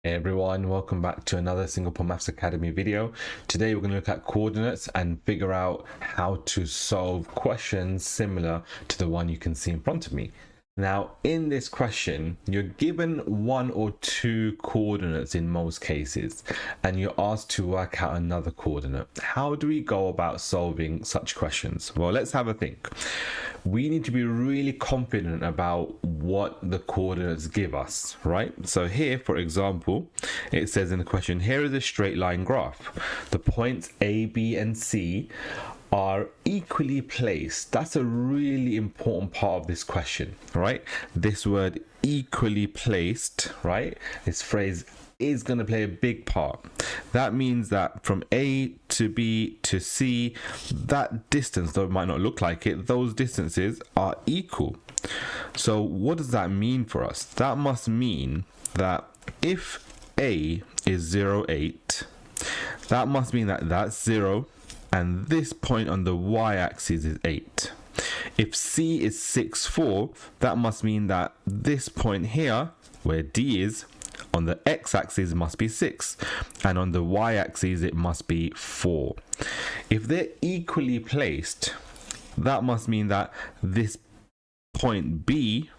Hey everyone, welcome back to another Single Point Maths Academy video. Today we're going to look at coordinates and figure out how to solve questions similar to the one you can see in front of me. Now, in this question, you're given one or two coordinates in most cases, and you're asked to work out another coordinate. How do we go about solving such questions? Well, let's have a think. We need to be really confident about what the coordinates give us, right? So here, for example, it says in the question, here is a straight line graph. The points A, B, and C are equally placed. That's a really important part of this question, right? This word equally placed, right? This phrase is going to play a big part. That means that from A to B to C, that distance, though it might not look like it, those distances are equal. So what does that mean for us? That must mean that if A is 0, 8, that must mean that that's 0, and this point on the y-axis is 8. If C is 6, 4, that must mean that this point here, where D is, on the x-axis must be 6, and on the y-axis it must be 4. If they're equally placed, that must mean that this point B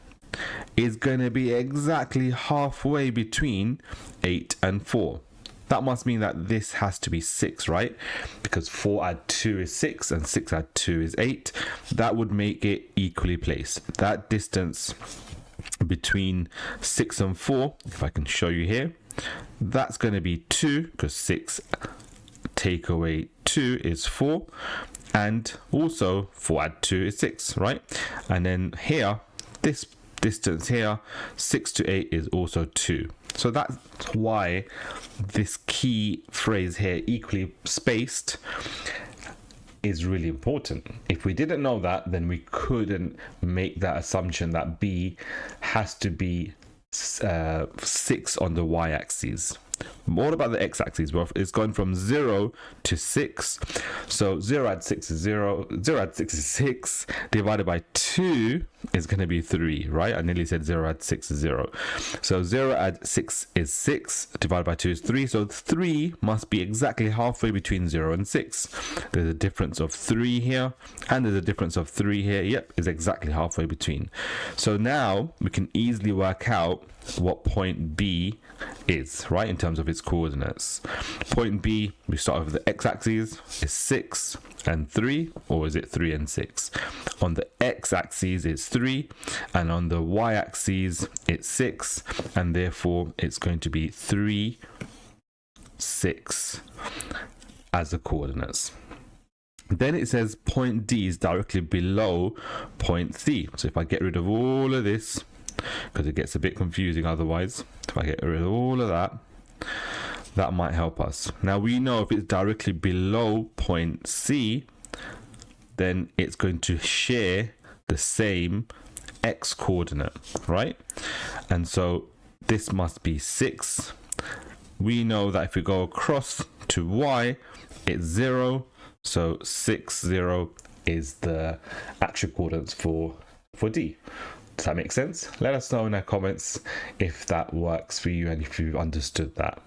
is going to be exactly halfway between 8 and 4. That must mean that this has to be 6, right? Because 4 add 2 is 6 and 6 add 2 is 8. That would make it equally placed. That distance between 6 and 4, if I can show you here, that's going to be 2, because 6 take away 2 is 4, and also 4 add 2 is 6, right? And then here, this distance here, 6 to 8 is also 2. So that's why this key phrase here, equally spaced, is really important. If we didn't know that, then we couldn't make that assumption that B has to be 6 on the y-axis. What about the x-axis? Well, it's going from 0 to 6. So 0 add 6 is 0. 0 add 6 is 6. Divided by 2 is going to be 3, right? I nearly said 0 add 6 is 0. So 0 add 6 is 6. Divided by 2 is 3. So 3 must be exactly halfway between 0 and 6. There's a difference of 3 here. And there's a difference of 3 here. Yep, is exactly halfway between. So now we can easily work out what point B is, right, in terms of its coordinates. Point B, we start with the x-axis, is 6 and 3, or is it 3 and 6? On the x-axis it's 3, and on the y-axis it's 6, and therefore it's going to be 3, 6 as the coordinates. Then it says point D is directly below point C. So if I get rid of all of this, because it gets a bit confusing otherwise, if I get rid of all of that, that might help us. Now we know if it's directly below point C, then it's going to share the same x coordinate, right? And so this must be 6. We know that if we go across to y, it's 0. So 6, 0 is the actual coordinates for D. Does that make sense? Let us know in the comments if that works for you and if you've understood that.